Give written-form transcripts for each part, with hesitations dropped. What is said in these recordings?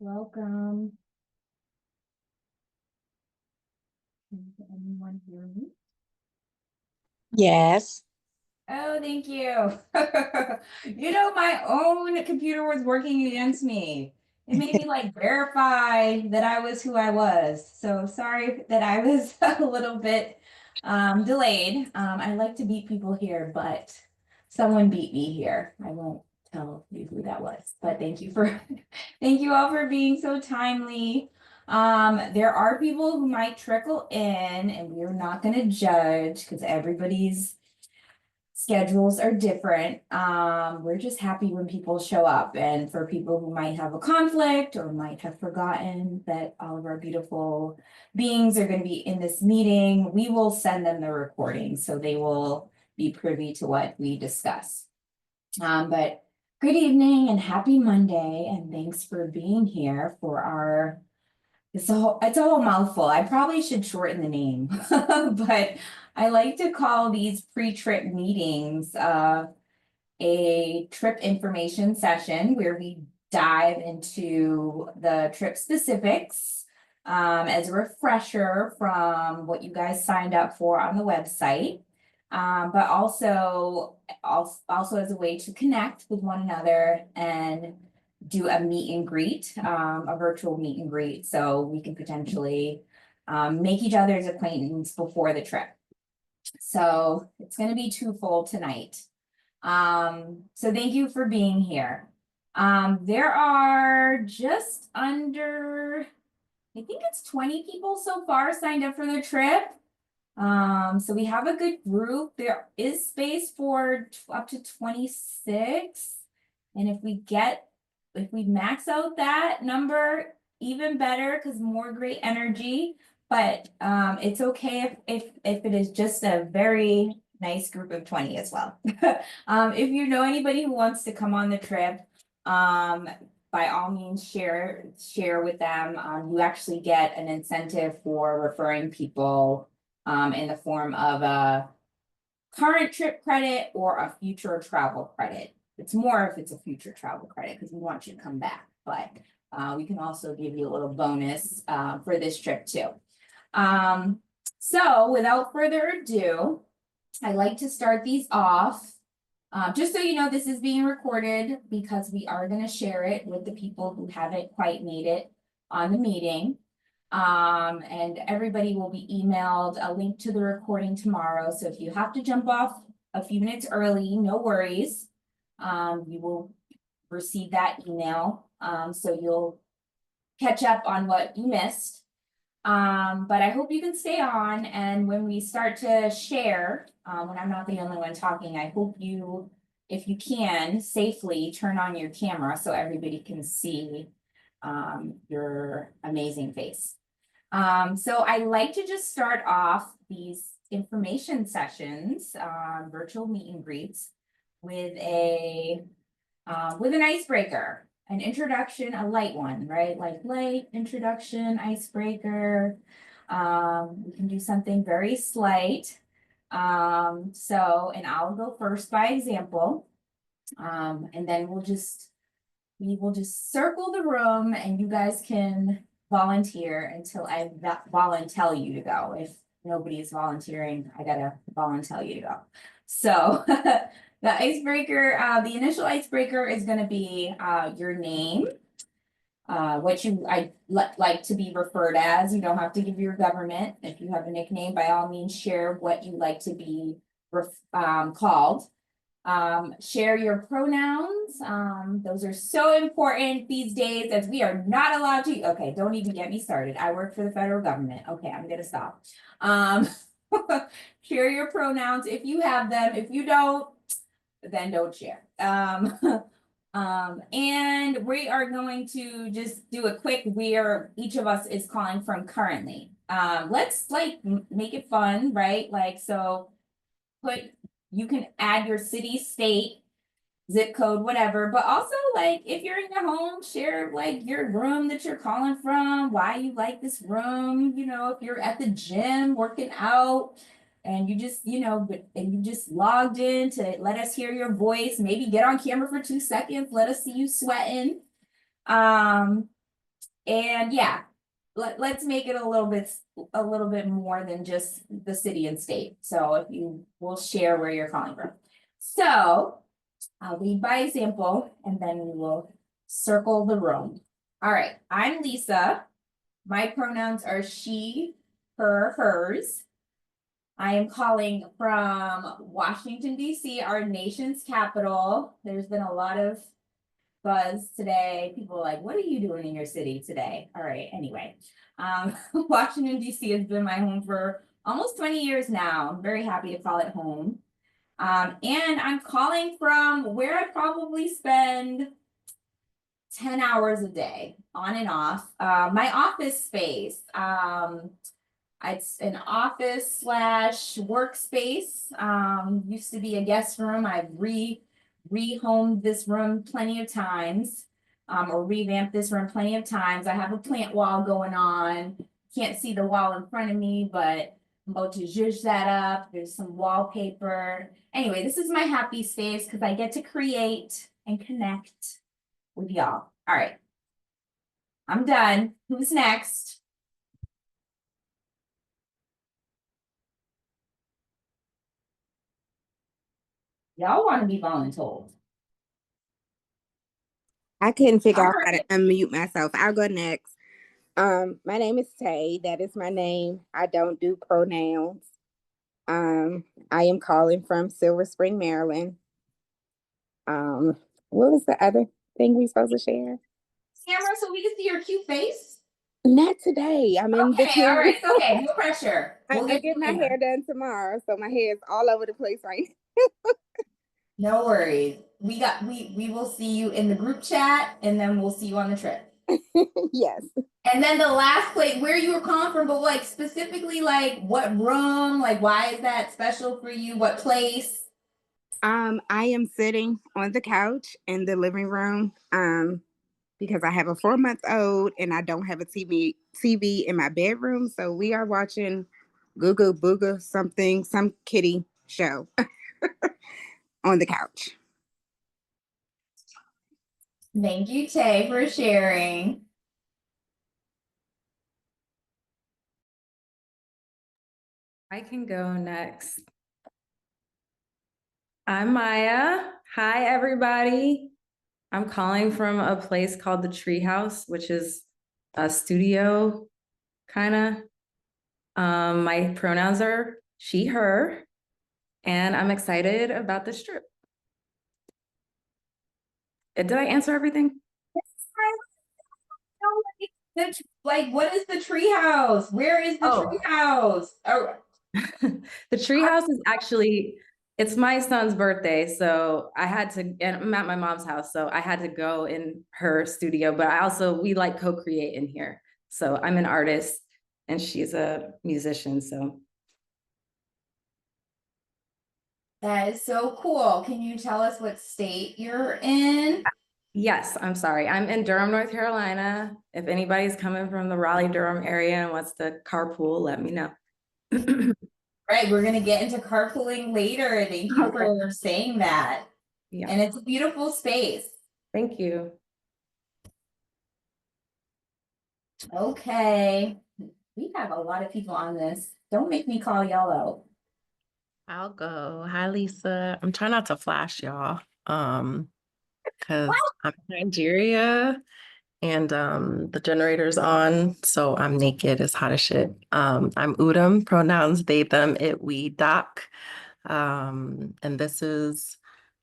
Welcome. Can anyone hear me? Yes. Oh, thank you. My own computer was working against me. It made me like verify that I was who I was. So sorry that I was a little bit delayed. I like to beat people here, but someone beat me here. I won't tell you who that was, but thank you for thank you all for being so timely. There are people who might trickle in, and we're not going to judge because everybody's schedules are different. We're just happy when people show up. And for people who might have a conflict or might have forgotten that all of our beautiful beings are going to be in this meeting, we will send them the recording so they will be privy to what we discuss. But good evening and happy Monday, and thanks for being here for our it's a whole mouthful. I probably should shorten the name, but I like to call these pre-trip meetings a trip information session where we dive into the trip specifics as a refresher from what you guys signed up for on the website. But also as a way to connect with one another and do a meet and greet, a virtual meet and greet, so we can potentially make each other's acquaintance before the trip. So it's going to be twofold tonight. So thank you for being here. There are just under, I think it's 20 people so far signed up for the trip. So we have a good group. There is space for up to 26. And if we max out that number, even better, because more great energy. But it's okay if it is just a very nice group of 20 as well. If you know anybody who wants to come on the trip, by all means share with them. You actually get an incentive for referring people in the form of a current trip credit or a future travel credit. It's more if it's a future travel credit because we want you to come back, but we can also give you a little bonus for this trip too. So without further ado, I like to start these off. Just so you know, this is being recorded because we are going to share it with the people who haven't quite made it on the meeting. And everybody will be emailed a link to the recording tomorrow. So if you have to jump off a few minutes early, no worries. You will receive that email. So you'll catch up on what you missed. But I hope you can stay on, and when we start to share, when I'm not the only one talking, I hope you, if you can, safely turn on your camera so everybody can see your amazing face. So I like to just start off these information sessions, virtual meet and greets, with an icebreaker, an introduction, a light one, right? Like light introduction, icebreaker. We can do something very slight. And I'll go first by example. And then we will just circle the room and you guys can volunteer until I volunteer you to go. If nobody is volunteering, I gotta volunteer you to go. So the icebreaker, the initial icebreaker is gonna be your name, what I like to be referred as. You don't have to give your government. If you have a nickname, by all means, share what you like to be called. Share your pronouns. Those are so important these days as we are not allowed to. Okay, don't even get me started. I work for the federal government. Okay, I'm gonna stop. Share your pronouns if you have them. If you don't, then don't share. And we are going to just do a quick where each of us is calling from currently. Let's like make it fun, right? Like, so you can add your city, state, zip code, whatever, but also like if you're in your home, share like your room that you're calling from, why you like this room, if you're at the gym working out and you just, and you just logged in to let us hear your voice, maybe get on camera for 2 seconds, let us see you sweating. Um, And yeah, let's make it a little bit more than just the city and state. So if you will share where you're calling from. So I'll lead by example and then we will circle the room. All right, I'm Lisa. My pronouns are she, her, hers. I am calling from Washington, D.C., our nation's capital. There's been a lot of buzz today. People are like, what are you doing in your city today? All right, anyway. Washington, D.C. has been my home for almost 20 years now. I'm very happy to call it home. And I'm calling from where I probably spend 10 hours a day on and off. My office space. It's an office slash workspace. Used to be a guest room. I've rehomed this room plenty of times, or revamped this room plenty of times. I have a plant wall going on. Can't see the wall in front of me, but I'm about to zhuzh that up. There's some wallpaper. Anyway, this is my happy space because I get to create and connect with y'all. All right. I'm done. Who's next? Y'all want to be voluntold. I couldn't figure All out how right. to unmute myself. I'll go next. My name is Tay. That is my name. I don't do pronouns. I am calling from Silver Spring, Maryland. Um, what was the other thing we supposed to share? Camera so we can see your cute face? Not today. I'm in Okay, all between. right, okay, no pressure. I, We'll I get get you my later. hair done tomorrow, so my hair is all over the place right No worries. We will see you in the group chat and then we'll see you on the trip. now. Yes. And then the last place where you were calling from, but like specifically like what room, like why is that special for you? What place? I am sitting on the couch in the living room. Because I have a 4-month old and I don't have a TV in my bedroom. So we are watching Goo Booga something, some kitty show on the couch. Thank you, Tay, for sharing. I can go next. I'm Maya. Hi, everybody. I'm calling from a place called the Treehouse, which is a studio, kind of. My pronouns are she, her, and I'm excited about this trip. Did I answer everything? Like, what is the treehouse? Where is the treehouse? Oh, The treehouse is actually, it's my son's birthday, so I had to, and I'm at my mom's house, so I had to go in her studio, but we like co-create in here. So I'm an artist and she's a musician, so. that is so cool. Can you tell us what state you're in? Yes, I'm sorry. I'm in Durham, North Carolina. If anybody's coming from the Raleigh-Durham area and wants to carpool, let me know. Right, we're gonna get into carpooling later. Thank you Okay. for saying that. Yeah. And it's a beautiful space. Thank you. Okay. We have a lot of people on this. Don't make me call y'all out. I'll go. Hi, Lisa. I'm trying not to flash y'all. Because I'm in Nigeria and the generator's on, so I'm naked, it's hot as shit. I'm Udom, pronouns they, them, it, we, doc. And this is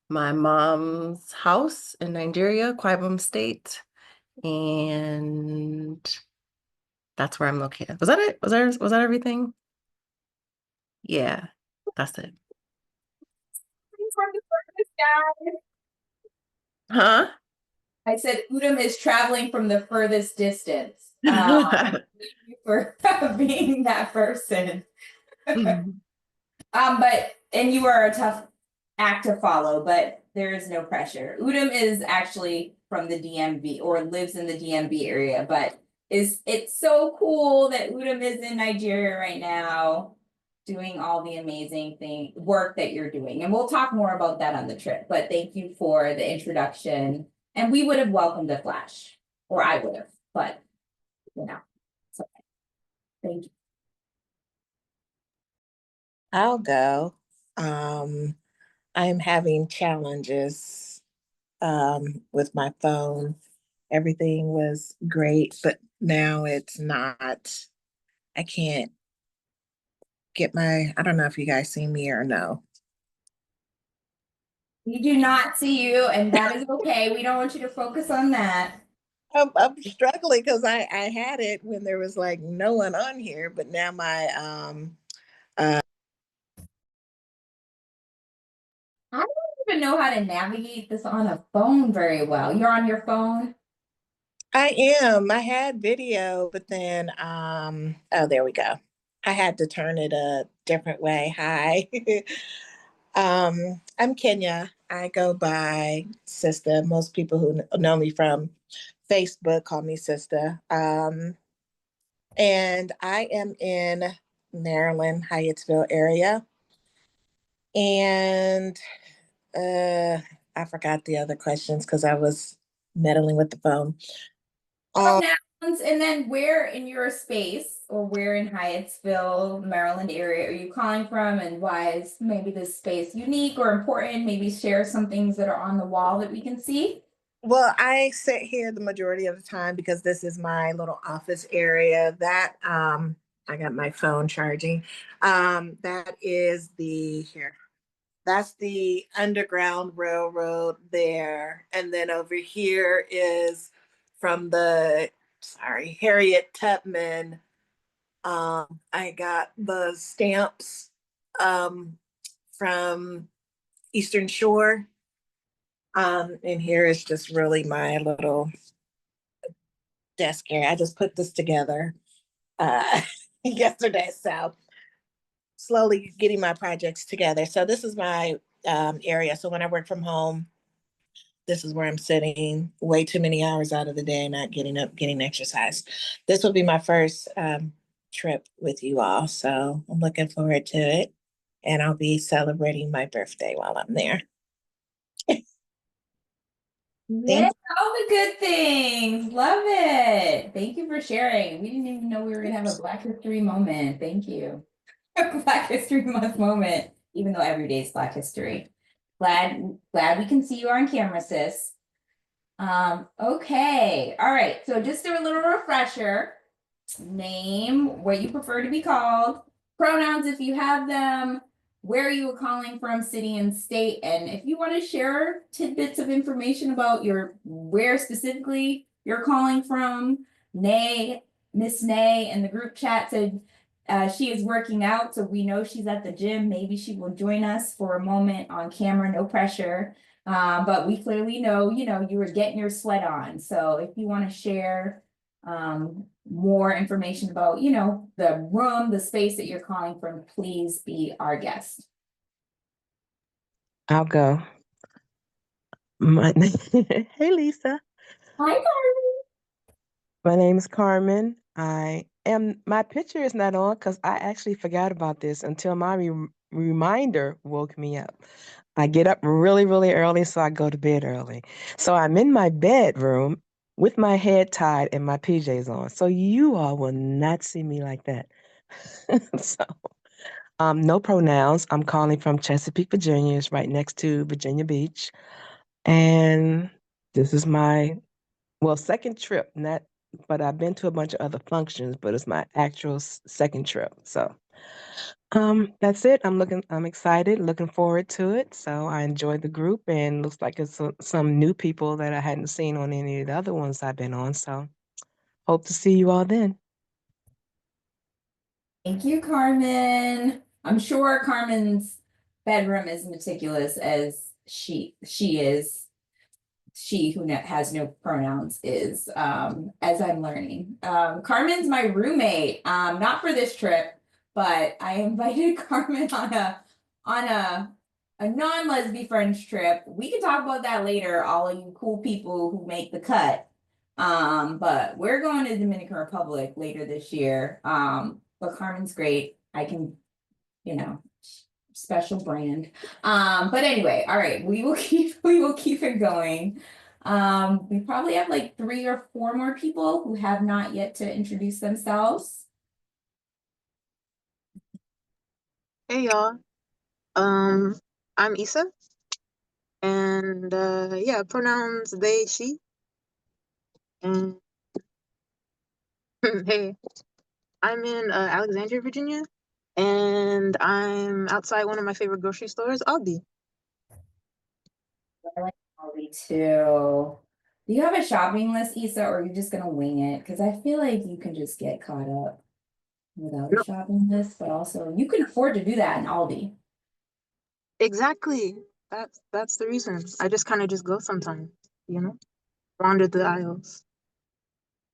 my mom's house in Nigeria, Kwai State. And that's where I'm located. Was that it? Was that everything? Yeah, that's it. Huh? I said Udom is traveling from the furthest distance. Thank you for being that person. But and you are a tough act to follow, but there is no pressure. Udom is actually from the DMV or lives in the DMV area, but it's so cool that Udom is in Nigeria right now, doing all the amazing work that you're doing. And we'll talk more about that on the trip. But thank you for the introduction. And we would have welcomed a flash, or I would have, but you know. So thank you. I'll go. I'm having challenges with my phone. Everything was great, but now it's not. I can't get I don't know if you guys see me or no. We do not see you, and that is okay. We don't want you to focus on that. I'm struggling because I had it when there was like no one on here, but now my I don't even know how to navigate this on a phone very well. You're on your phone? I am. I had video, but then oh, there we go. I had to turn it a different way. Hi. I'm Kenya. I go by Sister. Most people who know me from Facebook call me Sister. And I am in Maryland, Hyattsville area. And I forgot the other questions because I was meddling with the phone. Pronouns, and then where in your space or where in Hyattsville, Maryland area are you calling from, and why is maybe this space unique or important? Maybe share some things that are on the wall that we can see. Well, I sit here the majority of the time because this is my little office area. That I got my phone charging. That is the here. That's the Underground Railroad there. And then over here is from the Harriet Tubman. I got the stamps from Eastern Shore. And here is just really my little desk area. I just put this together yesterday. So slowly getting my projects together. So this is my area. So when I work from home, this is where I'm sitting way too many hours out of the day, not getting up, getting exercise. This will be my first trip with you all. So I'm looking forward to it. And I'll be celebrating my birthday while I'm there. Yeah, all the good things. Love it. Thank you for sharing. We didn't even know we were gonna have a Black History moment. Thank you. Black History Month moment, even though every day is Black History. Glad we can see you on camera, sis. Okay. All right. So just a little refresher. Name, what you prefer to be called, pronouns if you have them, where you were calling from, city and state, and if you want to share tidbits of information about where specifically you're calling from. Miss Nay in the group chat said she is working out, so we know she's at the gym. Maybe she will join us for a moment on camera, no pressure. But we clearly know, you were getting your sweat on. So if you want to share more information about, the room, the space that you're calling from, please be our guest. I'll go. Hey, Lisa. Hi, Carmen. My name is Carmen. My picture is not on because I actually forgot about this until my reminder woke me up. I get up really, really early, so I go to bed early. So I'm in my bedroom with my head tied and my PJs on. So you all will not see me like that. So, no pronouns. I'm calling from Chesapeake, Virginia. It's right next to Virginia Beach. And this is my second trip, not, but I've been to a bunch of other functions, but it's my actual second trip. So, that's it. I'm excited, looking forward to it. So I enjoyed the group and looks like it's some new people that I hadn't seen on any of the other ones I've been on. So hope to see you all then. Thank you, Carmen. I'm sure Carmen's bedroom is meticulous as she is. She who has no pronouns is, as I'm learning. Carmen's my roommate, not for this trip, but I invited Carmen on a non-lesbian friends trip. We can talk about that later, all of you cool people who make the cut. But we're going to the Dominican Republic later this year. But Carmen's great. I can, special brand. But anyway, all right, we will keep it going. We probably have like 3 or 4 more people who have not yet to introduce themselves. Hey y'all. I'm Issa, and yeah, pronouns they, she. And hey, I'm in Alexandria, Virginia, and I'm outside one of my favorite grocery stores, Aldi. I like Aldi too. Do you have a shopping list, Issa, or are you just gonna wing it? Because I feel like you can just get caught up without a Yep. shopping list, but also you can afford to do that in Aldi. Exactly. That's the reason. I just kind of just go sometimes, you know, wander the aisles.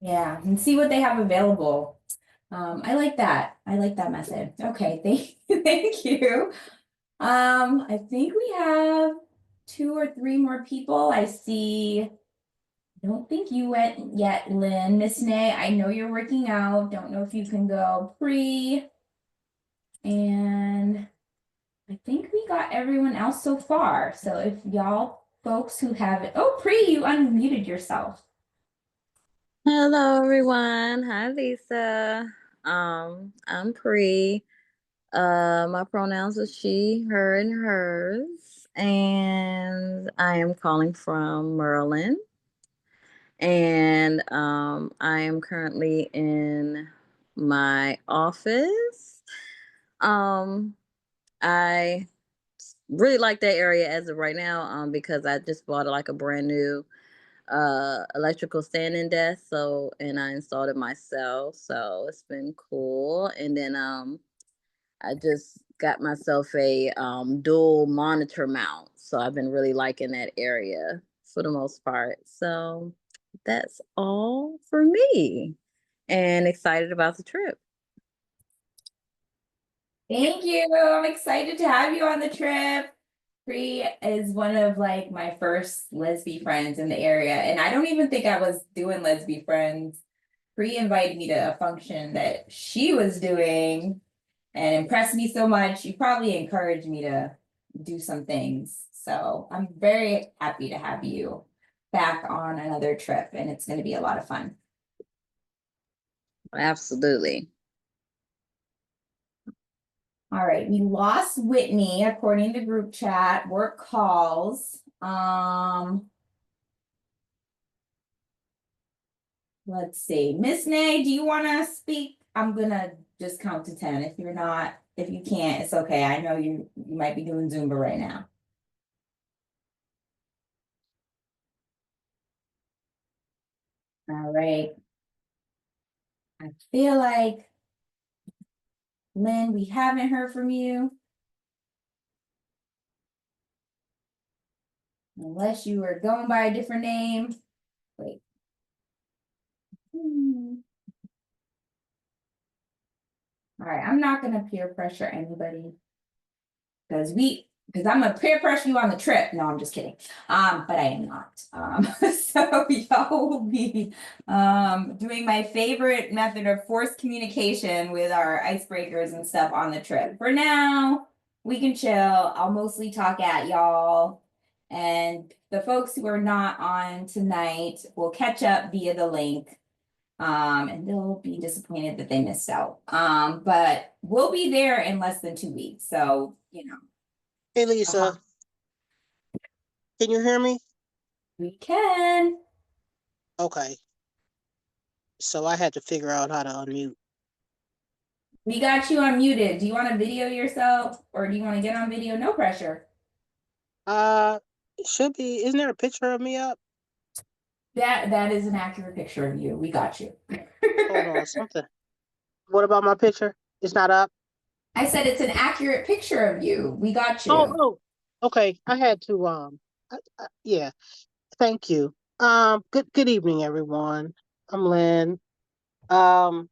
Yeah, and see what they have available. I like that. I like that method. Okay, thank you. I think we have 2 or 3 more people. I see. I don't think you went yet, Lynn. Miss Nay, I know you're working out. Don't know if you can go pre. And I think we got everyone else so far. So if y'all folks who have it, oh, Pre, you unmuted yourself. Hello everyone. Hi Lisa. I'm Pre. My pronouns are she, her, and hers. And I am calling from Maryland. And I am currently in my office. Um, I really like that area as of right now, because I just bought like a brand new electrical standing desk, so and I installed it myself, so it's been cool. And then I just got myself a dual monitor mount, so I've been really liking that area for the most part. So that's all for me, and excited about the trip. Thank you. I'm excited to have you on the trip. Pri is one of like my first lesbian friends in the area, and I don't even think I was doing lesbian friends. Pri invited me to a function that she was doing and impressed me so much. She probably encouraged me to do some things. So I'm very happy to have you back on another trip, and it's going to be a lot of fun. Absolutely. All right, we lost Whitney according to group chat, work calls. Let's see. Miss Nay, do you want to speak? I'm gonna just count to 10. If you're not, if you can't, it's okay. I know you might be doing Zumba right now. All right. I feel like, Lynn, we haven't heard from you. Unless you were going by a different name. Wait. All right, I'm not gonna peer pressure anybody because I'm gonna peer pressure you on the trip. No, I'm just kidding. But I am not. So y'all will be doing my favorite method of forced communication with our icebreakers and stuff on the trip. For now, we can chill. I'll mostly talk at y'all. And the folks who are not on tonight will catch up via the link. And they'll be disappointed that they missed out. But we'll be there in less than 2 weeks. So, you know. Hey Lisa, can you hear me? We can. Okay. So I had to figure out how to unmute. We got you unmuted. Do you want to video yourself or do you want to get on video? No pressure. It should be, isn't there a picture of me up? That is an accurate picture of you. We got you. Hold on, something. What about my picture? It's not up? I said it's an accurate picture of you. We got you. Oh, okay. I had to, yeah, thank you. Good evening, everyone. I'm Lynn. Um,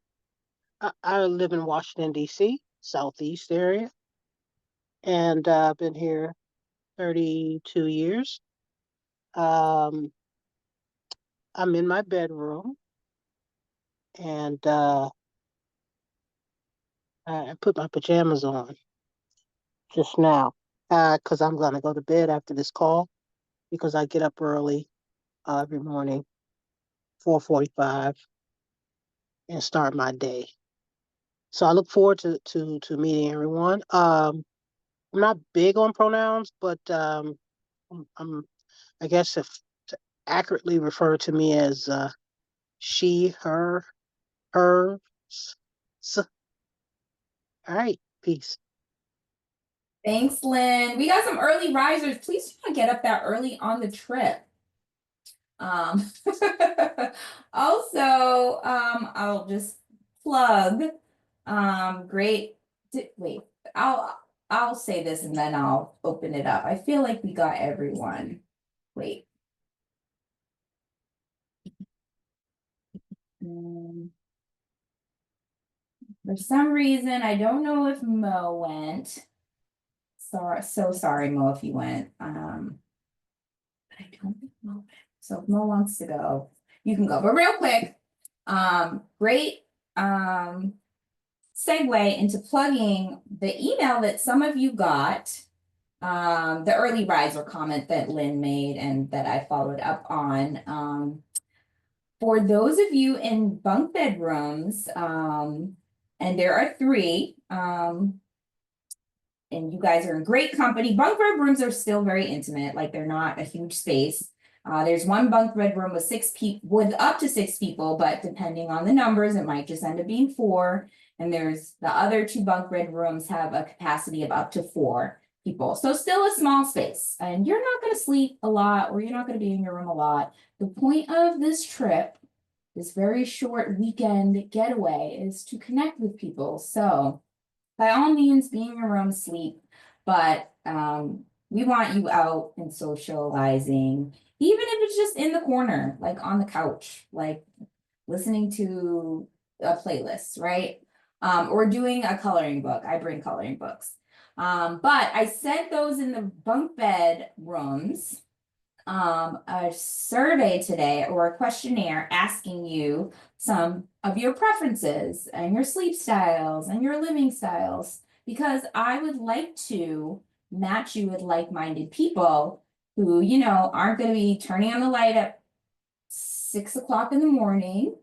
I live in Washington, D.C., Southeast area, and I've been here 32 years. Um, I'm in my bedroom, and I put my pajamas on just now, because I'm gonna go to bed after this call because I get up early every morning, 4:45, and start my day. So I look forward to meeting everyone. I'm not big on pronouns, but I'm I guess if to accurately refer to me as she, her. S. All right, peace. Thanks, Lynn. We got some early risers. Please do not get up that early on the trip. Um, also, I'll just plug, great, wait, I'll say this and then I'll open it up. I feel like we got everyone. Wait. For some reason, I don't know if Mo went. Sorry, so sorry, Mo, if you went. I don't think Mo went. So if Mo wants to go, you can go. But real quick, great segue into plugging the email that some of you got, the early riser comment that Lynn made and that I followed up on. For those of you in bunk bedrooms, and there are 3, and you guys are in great company. Bunk bed rooms are still very intimate, like they're not a huge space. There's one bunk bed room with 6 people, with up to 6 people, but depending on the numbers, it might just end up being 4. And there's the other 2 bunk bed rooms have a capacity of up to 4 people. So still a small space, and you're not going to sleep a lot, or you're not going to be in your room a lot. The point of this trip, this very short weekend getaway, is to connect with people. So by all means, be in your room, sleep, but we want you out and socializing, even if it's just in the corner, like on the couch, like listening to a playlist, right? Or doing a coloring book. I bring coloring books. But I sent those in the bunk bed rooms a survey today, or a questionnaire asking you some of your preferences and your sleep styles and your living styles, because I would like to match you with like-minded people who, you know, aren't going to be turning on the light at 6 o'clock in the morning.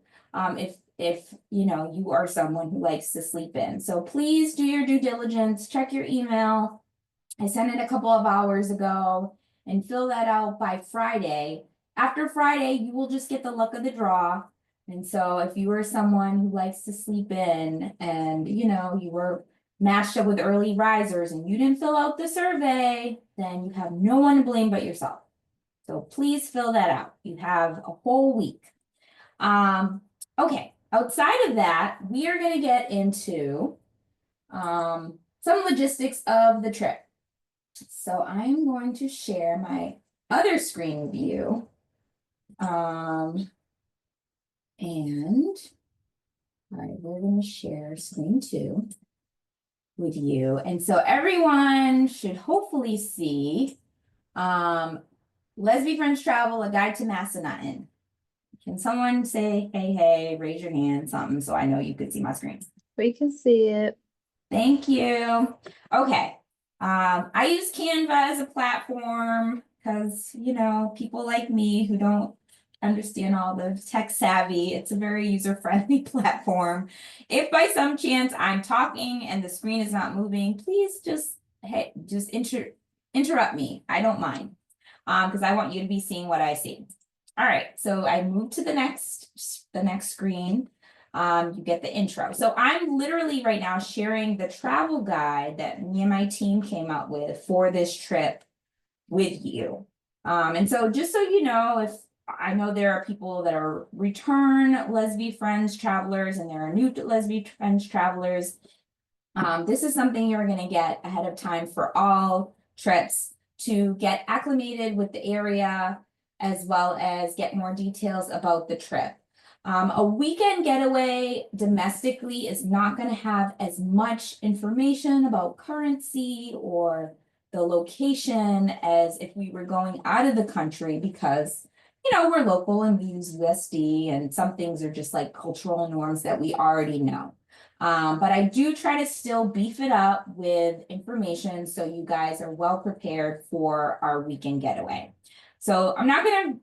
If you know, you are someone who likes to sleep in. So please do your due diligence, check your email. I sent it a couple of hours ago, and fill that out by Friday. After Friday, you will just get the luck of the draw. And so if you are someone who likes to sleep in, and you know, you were matched up with early risers and you didn't fill out the survey, then you have no one to blame but yourself. So please fill that out. You have a whole week. Okay, outside of that, we are going to get into some logistics of the trip. So I'm going to share my other screen with you. And all right, we're going to share screen 2 with you. And so everyone should hopefully see Lesbian Friends Travel, a guide to Massanutten. Can someone say, hey, raise your hand, something, so I know you could see my screen? We can see it. Thank you. Okay. I use Canva as a platform because, you know, people like me who don't understand all the tech savvy, it's a very user-friendly platform. If by some chance I'm talking and the screen is not moving, please just interrupt me. I don't mind, because I want you to be seeing what I see. All right, so I move to the next screen. You get the intro. So I'm literally right now sharing the travel guide that me and my team came up with for this trip with you. And so just so you know, if I know there are people that are return Lesbian Friends travelers and there are new Lesbian Friends travelers, this is something you're going to get ahead of time for all trips to get acclimated with the area, as well as get more details about the trip. A weekend getaway domestically is not going to have as much information about currency or the location as if we were going out of the country, because, you know, we're local and we use USD, and some things are just like cultural norms that we already know. But I do try to still beef it up with information so you guys are well prepared for our weekend getaway. So I'm not going to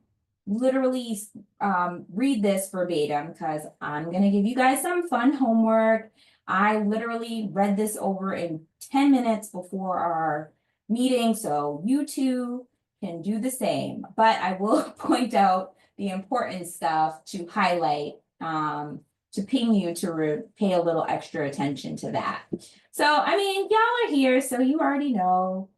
literally read this verbatim because I'm gonna give you guys some fun homework. I literally read this over in 10 minutes before our meeting, so you too can do the same. But I will point out the important stuff to highlight, to ping you to pay a little extra attention to that. So, I mean, y'all are here, so you already know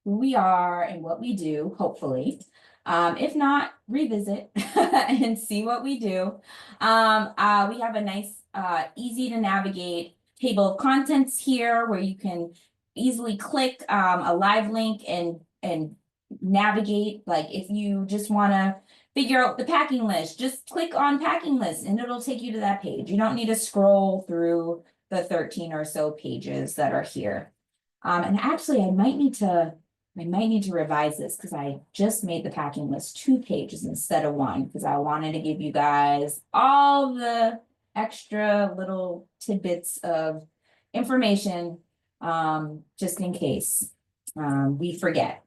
who we are and what we do, hopefully. If not, revisit and see what we do. We have a nice, easy to navigate table of contents here where you can easily click a live link and navigate. Like if you just want to figure out the packing list, just click on packing list and it'll take you to that page. You don't need to scroll through the 13 or so pages that are here. And actually, I might need to revise this because I just made the packing list 2 pages instead of 1 because I wanted to give you guys all the extra little tidbits of information just in case we forget.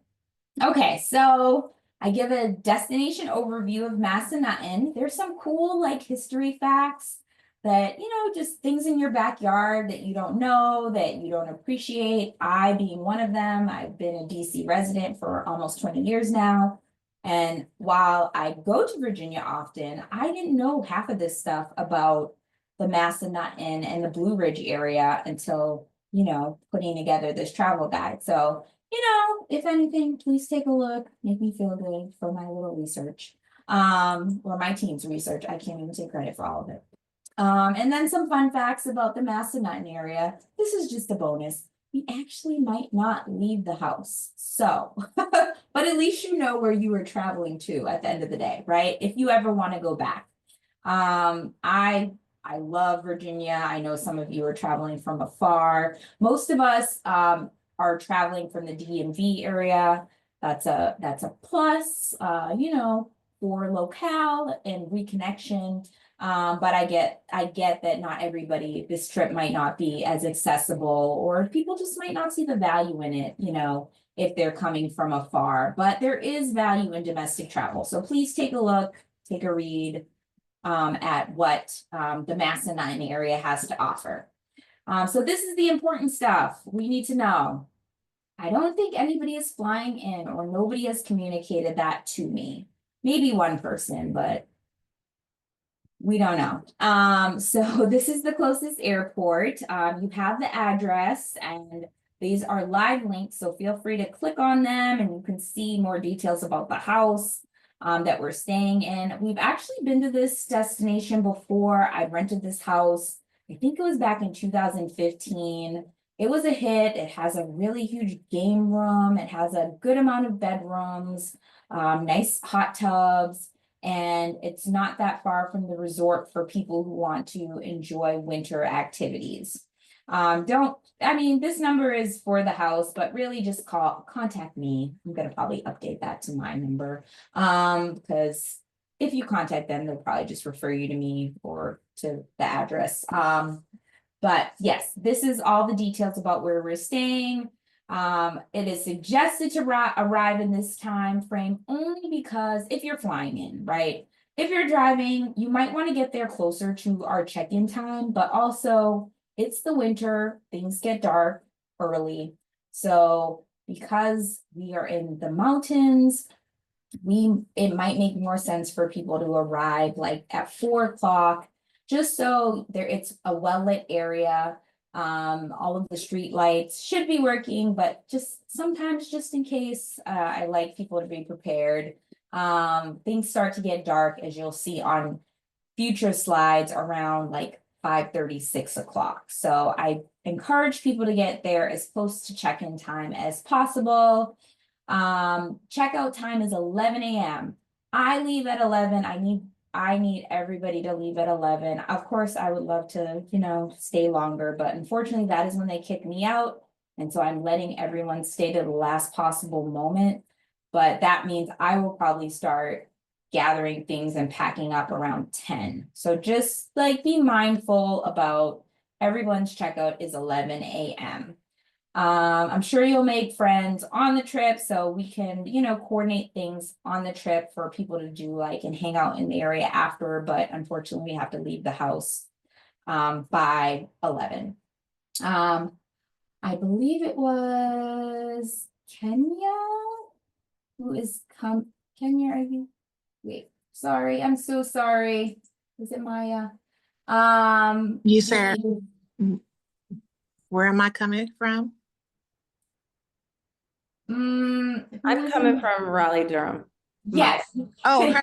Okay, so I give a destination overview of Massanutten. There's some cool like history facts that, you know, just things in your backyard that you don't know, that you don't appreciate. I being one of them, I've been a DC resident for almost 20 years now. And while I go to Virginia often, I didn't know half of this stuff about the Massanutten and the Blue Ridge area until, you know, putting together this travel guide. So, you know, if anything, please take a look, make me feel good for my little research, or my team's research. I can't even take credit for all of it. And then some fun facts about the Massanutten area. This is just a bonus. We actually might not leave the house. So, but at least you know where you were traveling to at the end of the day, right? If you ever want to go back. I love Virginia. I know some of you are traveling from afar. Most of us are traveling from the DMV area. That's a plus, you know, for locale and reconnection. But I get that not everybody, this trip might not be as accessible, or people just might not see the value in it, you know, if they're coming from afar. But there is value in domestic travel. So please take a look, take a read at what the Massanutten area has to offer. So this is the important stuff we need to know. I don't think anybody is flying in or nobody has communicated that to me. Maybe one person, but we don't know. So this is the closest airport. You have the address and these are live links. So feel free to click on them and you can see more details about the house that we're staying in. We've actually been to this destination before. I rented this house. I think it was back in 2015. It was a hit. It has a really huge game room. It has a good amount of bedrooms, nice hot tubs, and it's not that far from the resort for people who want to enjoy winter activities. This number is for the house, but really just contact me. I'm gonna probably update that to my number, because if you contact them, they'll probably just refer you to me or to the address. But yes, this is all the details about where we're staying. It is suggested to arrive in this time frame only because if you're flying in, right? If you're driving, you might want to get there closer to our check-in time, but also it's the winter, things get dark early. So because we are in the mountains, it might make more sense for people to arrive like at 4 o'clock, just so it's a well-lit area. All of the street lights should be working, but just sometimes, just in case, I like people to be prepared. Things start to get dark, as you'll see on future slides, around like 5:30, 6 o'clock. So I encourage people to get there as close to check-in time as possible. Checkout time is 11 a.m. I leave at 11. I need everybody to leave at 11. Of course, I would love to, you know, stay longer, but unfortunately that is when they kick me out. And so I'm letting everyone stay to the last possible moment. But that means I will probably start gathering things and packing up around 10. So just like be mindful about everyone's checkout is 11 a.m. I'm sure you'll make friends on the trip, so we can, coordinate things on the trip for people to do like and hang out in the area after, but unfortunately we have to leave the house by 11. I believe it was Kenya who is Kenya, are you? Wait, sorry, I'm so sorry. Is it Maya? You said, where am I coming from? I'm coming from Raleigh, Durham. Yes. Oh,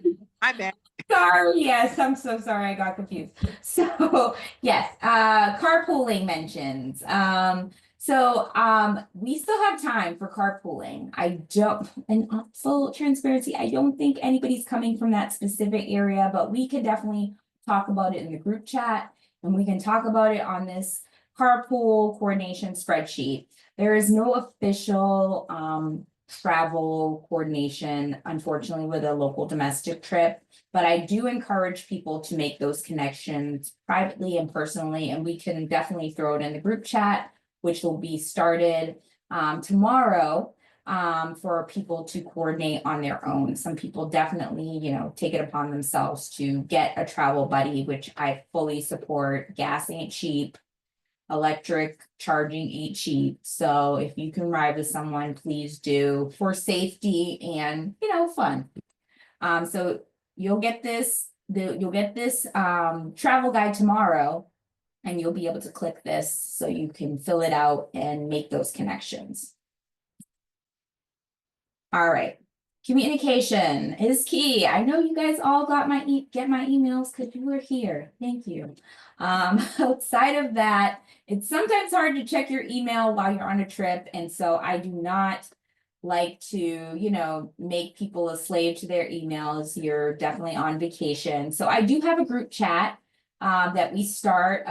my bad. Sorry, yes, I'm so sorry, I got confused. So, yes, carpooling mentions. We still have time for carpooling. And full transparency, I don't think anybody's coming from that specific area, but we can definitely talk about it in the group chat, and we can talk about it on this carpool coordination spreadsheet. There is no official travel coordination, unfortunately, with a local domestic trip. But I do encourage people to make those connections privately and personally, and we can definitely throw it in the group chat, which will be started tomorrow for people to coordinate on their own. Some people definitely, take it upon themselves to get a travel buddy, which I fully support. Gas ain't cheap. Electric charging ain't cheap. So if you can ride with someone, please do, for safety and, fun. So you'll get this travel guide tomorrow, and you'll be able to click this so you can fill it out and make those connections. All right. Communication is key. I know you guys all got get my emails because you were here. Thank you. Outside of that, it's sometimes hard to check your email while you're on a trip. And so I do not like to, make people a slave to their emails. You're definitely on vacation. So I do have a group chat that we start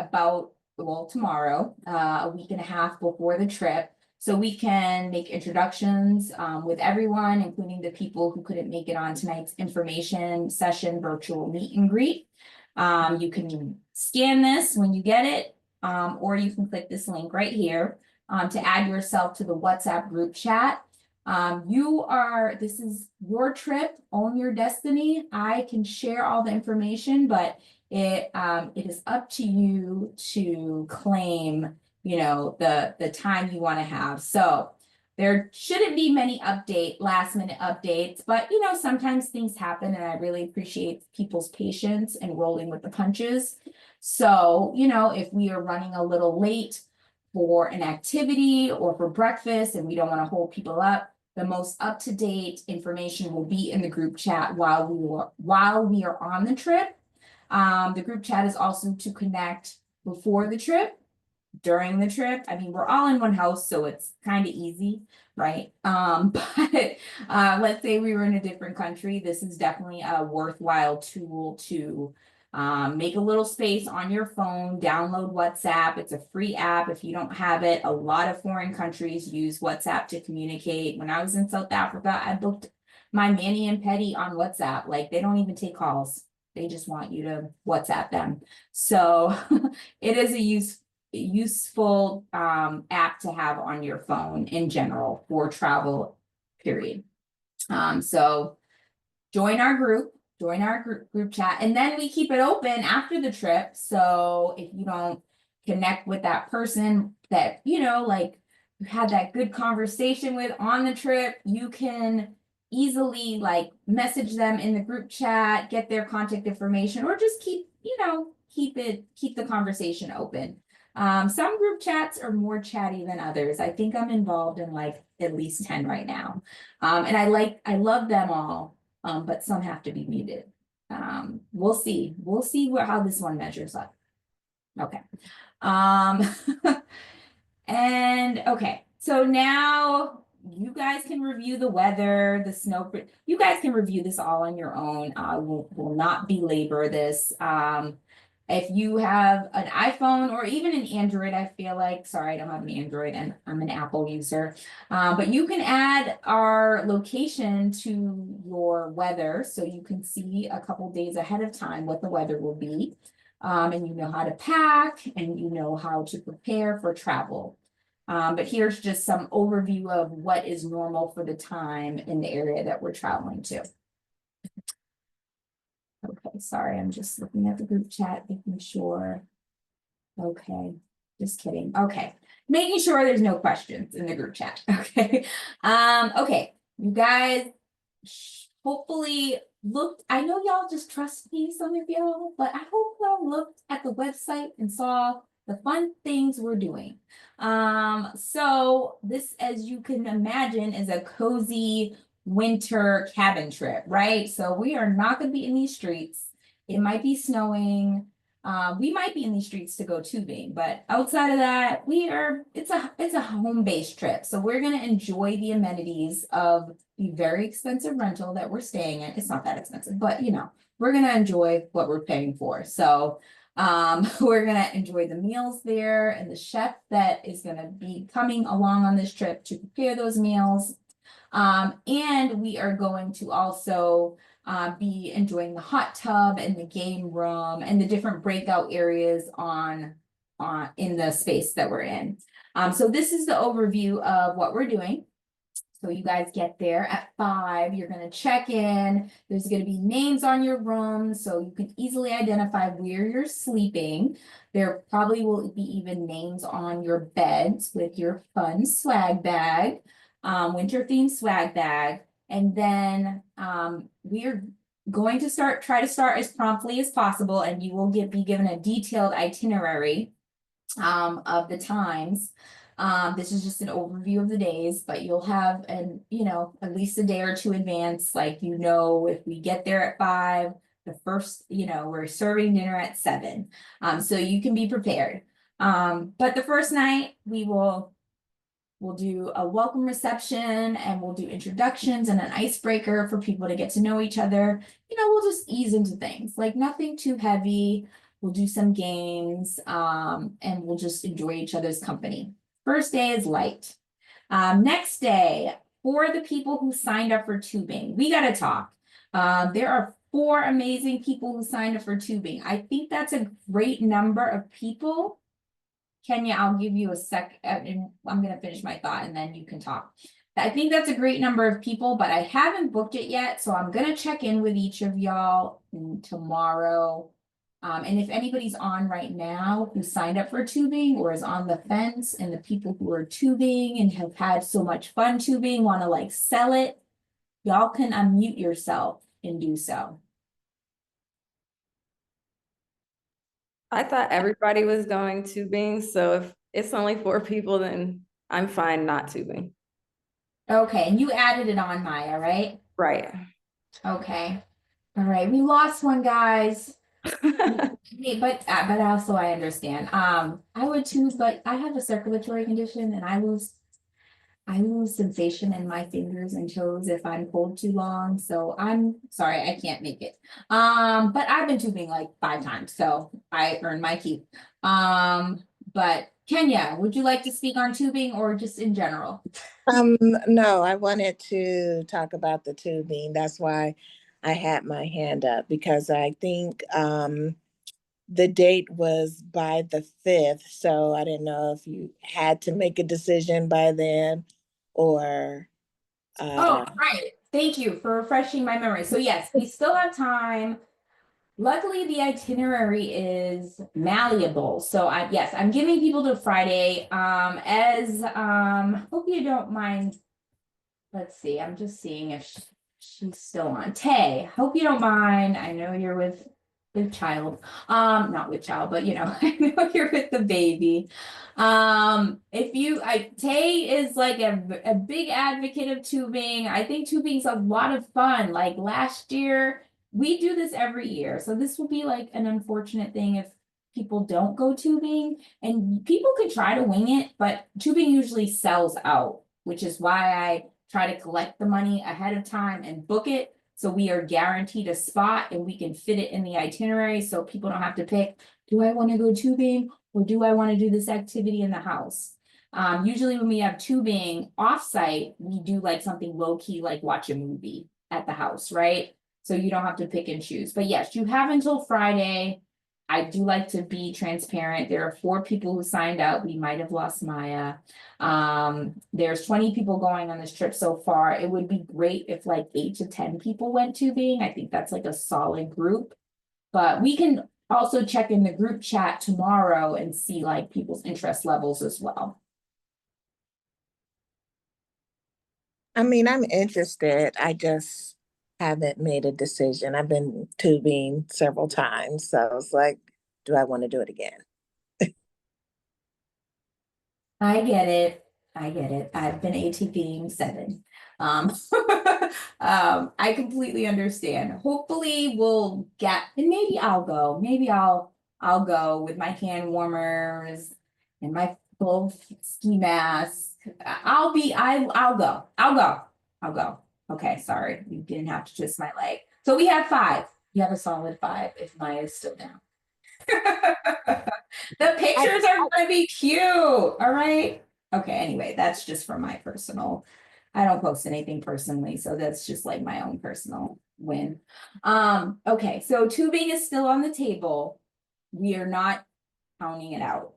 tomorrow, a week and a half before the trip. So we can make introductions with everyone, including the people who couldn't make it on tonight's information session virtual meet and greet. You can scan this when you get it, or you can click this link right here to add yourself to the WhatsApp group chat. This is your trip, own your destiny. I can share all the information, but it is up to you to claim the time you want to have. So there shouldn't be many last minute updates, but sometimes things happen, and I really appreciate people's patience and rolling with the punches. So, if we are running a little late for an activity or for breakfast and we don't want to hold people up, the most up-to-date information will be in the group chat while we are on the trip. The group chat is also to connect before the trip, during the trip. I mean, we're all in one house, so it's kind of easy, right? But let's say we were in a different country. This is definitely a worthwhile tool to make a little space on your phone, download WhatsApp. It's a free app if you don't have it. A lot of foreign countries use WhatsApp to communicate. When I was in South Africa, I booked my mani and pedi on WhatsApp. Like, they don't even take calls. They just want you to WhatsApp them. So it is a useful app to have on your phone in general for travel, period. So join our group chat, and then we keep it open after the trip. So if you don't connect with that person that like you had that good conversation with on the trip, you can easily like message them in the group chat, get their contact information, or just keep the conversation open. Some group chats are more chatty than others. I think I'm involved in like at least 10 right now. And I love them all, but some have to be muted. We'll see how this one measures up. Okay. And okay, so now you guys can review the weather, the snow. You guys can review this all on your own. Will not belabor this. If you have an iPhone or even an Android, I feel like, sorry, I don't have an Android and I'm an Apple user, but you can add our location to your weather so you can see a couple days ahead of time what the weather will be. And you know how to pack and you know how to prepare for travel. But here's just some overview of what is normal for the time in the area that we're traveling to. Okay, sorry, I'm just looking at the group chat, making sure. Okay, just kidding. Okay, making sure there's no questions in the group chat. Okay, okay, you guys hopefully looked. I know y'all just trust me, some of y'all, but I hope y'all looked at the website and saw the fun things we're doing. So this, as you can imagine, is a cozy winter cabin trip, right? So we are not going to be in these streets. It might be snowing. We might be in these streets to go tubing, but outside of that, it's a home-based trip. So we're gonna enjoy the amenities of the very expensive rental that we're staying in. It's not that expensive, but you know, we're gonna enjoy what we're paying for. So we're gonna enjoy the meals there and the chef that is gonna be coming along on this trip to prepare those meals. And we are going to also be enjoying the hot tub and the game room and the different breakout areas in the space that we're in. So this is the overview of what we're doing. So you guys get there at 5, you're gonna check in, there's gonna be names on your room so you can easily identify where you're sleeping. There probably will be even names on your beds with your fun swag bag, winter themed swag bag. And then we're going to try to start as promptly as possible, and you will be given a detailed itinerary of the times. This is just an overview of the days, but you'll have at least a day or two advance, like, if we get there at 5, the first, we're serving dinner at 7. So you can be prepared. But the first night we'll do a welcome reception, and we'll do introductions and an icebreaker for people to get to know each other. We'll just ease into things, like nothing too heavy. We'll do some games, and we'll just enjoy each other's company. First day is light. Next day, for the people who signed up for tubing, we got to talk. There are 4 amazing people who signed up for tubing. I think that's a great number of people. Kenya, I'll give you a sec, and I'm going to finish my thought and then you can talk. I think that's a great number of people, but I haven't booked it yet. So I'm going to check in with each of y'all tomorrow. And if anybody's on right now who signed up for tubing or is on the fence, and the people who are tubing and have had so much fun tubing want to sell it, y'all can unmute yourself and do so. I thought everybody was going tubing, so if it's only 4 people, then I'm fine not tubing. Okay, and you added it on, Maya, right? Right. Okay. All right, we lost one, guys. But also I understand. I would too, but I have a circulatory condition and I lose sensation in my fingers and toes if I'm cold too long. So I'm sorry, I can't make it. But I've been tubing 5 times, so I earned my keep. But Kenya, would you like to speak on tubing or just in general? No, I wanted to talk about the tubing. That's why I had my hand up, because I think the date was by the 5th, so I didn't know if you had to make a decision by then or Oh, right. Thank you for refreshing my memory. So yes, we still have time. Luckily, the itinerary is malleable. So I'm giving people to Friday. Hope you don't mind. Let's see. I'm just seeing if she's still on. Tay, hope you don't mind. I know you're with child. Not with child, but I know you're with the baby. Tay is a big advocate of tubing. I think tubing's a lot of fun. Last year, we do this every year. So this will be an unfortunate thing if people don't go tubing, and people can try to wing it, but tubing usually sells out, which is why I try to collect the money ahead of time and book it. So we are guaranteed a spot and we can fit it in the itinerary. So people don't have to pick, do I want to go tubing or do I want to do this activity in the house? Usually when we have tubing offsite, we do something low key, watch a movie at the house, right? So you don't have to pick and choose. But yes, you have until Friday. I do like to be transparent. There are 4 people who signed up. We might have lost Maya. There's 20 people going on this trip so far. It would be great if like 8 to 10 people went tubing. I think that's like a solid group. But we can also check in the group chat tomorrow and see like people's interest levels as well. I mean, I'm interested. I just haven't made a decision. I've been tubing several times, so it's like, do I want to do it again? I get it. I get it. I've been ATPing 7. Um, I completely understand. Hopefully we'll get, and maybe I'll go. Maybe I'll go with my hand warmers and my full ski mask. I'll go. I'll go. Okay, sorry. You didn't have to twist my leg. So we have 5. You have a solid 5 if Maya's still down. The pictures are going to be cute. All right. Okay. Anyway, that's just for my personal. I don't post anything personally, so that's just like my own personal win. Okay. So tubing is still on the table. We are not counting it out.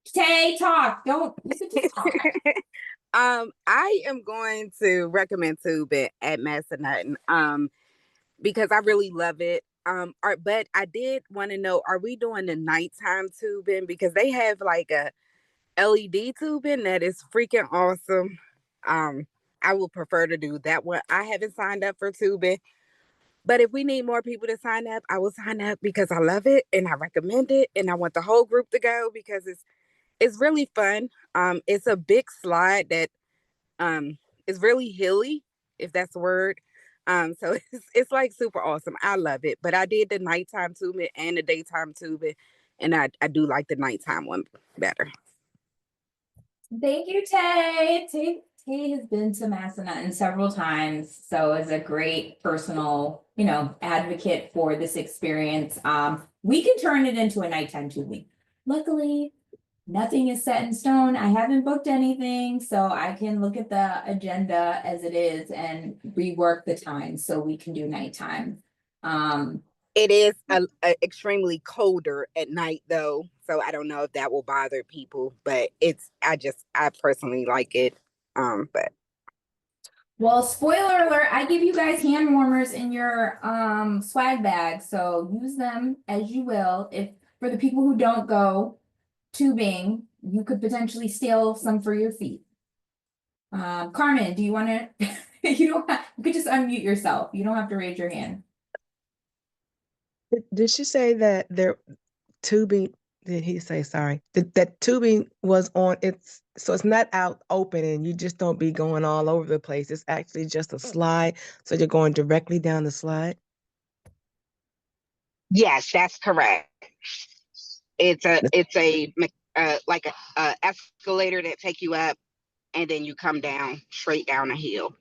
Tay, talk. Don't you can just talk. I am going to recommend tubing at Massanutten. Because I really love it. But I did want to know, are we doing the nighttime tubing? Because they have like a LED tubing that is freaking awesome. I would prefer to do that one. I haven't signed up for tubing, but if we need more people to sign up, I will sign up because I love it and I recommend it, and I want the whole group to go because it's really fun. It's a big slide that is really hilly, if that's the word. So it's like super awesome. I love it. But I did the nighttime tubing and the daytime tubing, and I do like the nighttime one better. Thank you, Tay. Tay has been to Massanutten several times, so is a great personal, advocate for this experience. We can turn it into a nighttime tubing. Luckily, nothing is set in stone. I haven't booked anything, so I can look at the agenda as it is and rework the time so we can do nighttime. It is a extremely colder at night though, so I don't know if that will bother people, but I personally like it. But Well, spoiler alert, I give you guys hand warmers in your swag bag, so use them as you will. If for the people who don't go tubing, you could potentially steal some for your feet. Carmen, do you want to? You could just unmute yourself. You don't have to raise your hand. Did she say that there tubing? Did he say sorry? That tubing was on so it's not out open and you just don't be going all over the place. It's actually just a slide, so you're going directly down the slide. yes, that's correct. It's a like a escalator that take you up, and then you come down straight down a hill.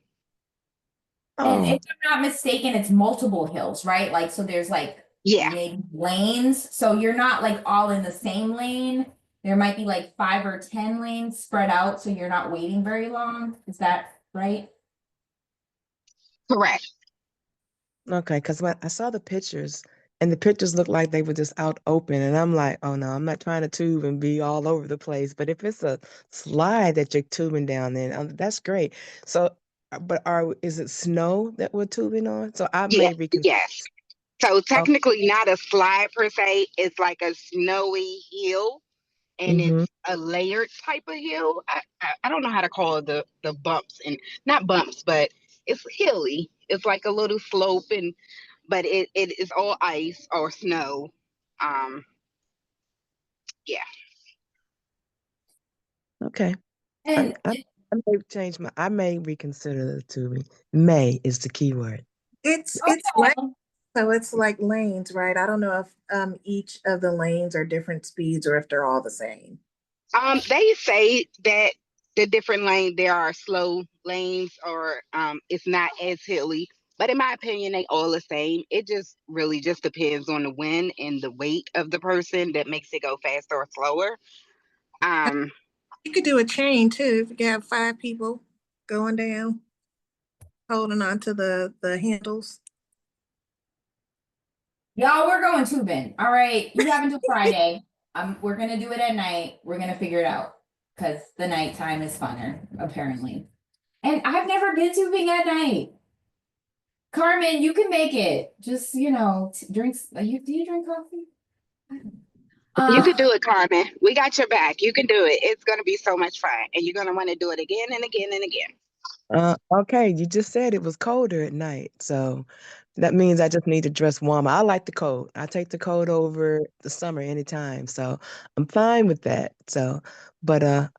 And Oh, if I'm not mistaken, it's multiple hills, right? Like, so there's like Yeah, maybe lanes. So you're not like all in the same lane. There might be like 5 or 10 lanes spread out, so you're not waiting very long. Is that right? correct. okay. Because when I saw the pictures, and the pictures looked like they were just out open, and I'm like, oh no, I'm not trying to tube and be all over the place. But if it's a slide that you're tubing down, then that's great. So, but is it snow that we're tubing on? So I Yeah, may reconsider. yes. So technically not a slide per se, it's like a snowy hill, and Mm-hmm. it's a layered type of hill. I don't know how to call it, the bumps, and not bumps, but it's hilly. It's like a little slope, and but it is all ice or snow. Um, yeah. Okay. And I may change I may reconsider the tubing. May is the key word. It's okay. so it's like lanes, right? I don't know if each of the lanes are different speeds or if they're all the same. They say that the different lanes, there are slow lanes, or it's not as hilly. But in my opinion, they all the same. It just really just depends on the wind and the weight of the person that makes it go faster or slower. Um, You could do a chain too if you have 5 people going down, holding on to the handles. Y'all, we're going tubing. All right. You have until Friday. We're gonna do it at night. We're gonna figure it out. Because the nighttime is funner, apparently. And I've never been tubing at night. Carmen, you can make it. Just, drinks. Do you drink coffee? You can do it, Carmen. We got your back. You can do it. It's going to be so much fun. And you're going to want to do it again and again and again. Okay, you just said it was colder at night, so that means I just need to dress warmer. I like the cold. I take the cold over the summer anytime, so I'm fine with that. So, but I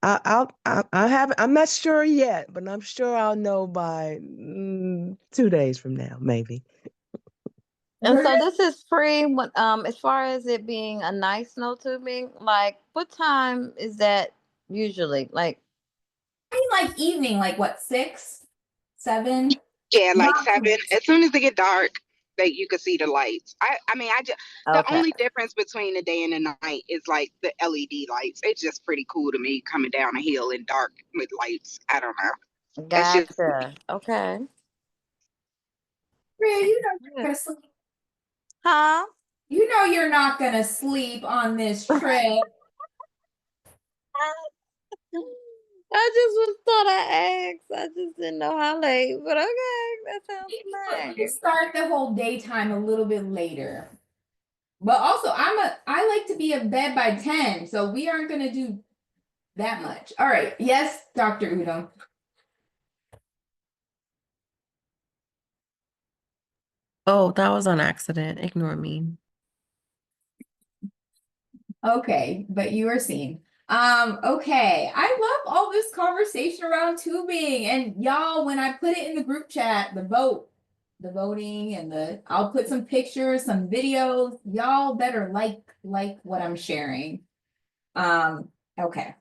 haven't. I'm not sure yet, but I'm sure I'll know by 2 days from now, maybe. And so this is free. As far as it being a nice snow tubing, like what time is that usually? Like, I mean, like evening, like what, 6, 7? Yeah, like Not too 7. As soon as it get dark, that you can see the lights. I mean, I just the okay, only difference between the day and the night is like the LED lights. It's just pretty cool to me coming down a hill in dark with lights. I don't know. That's just gotcha. Okay. Rhea, you know you're Yeah. gonna sleep. Huh? You know you're not gonna sleep on this trip. I just was thought I asked. I just didn't know how late, but okay, that sounds We can nice. start the whole daytime a little bit later. But also, I like to be in bed by 10, so we aren't gonna do that much. All right. Yes, Dr. Udom. Oh, that was on accident. Ignore me. Okay, but you are seen. Okay. I love all this conversation around tubing. And y'all, when I put it in the group chat, the voting and I'll put some pictures, some videos. Y'all better like what I'm sharing. Okay.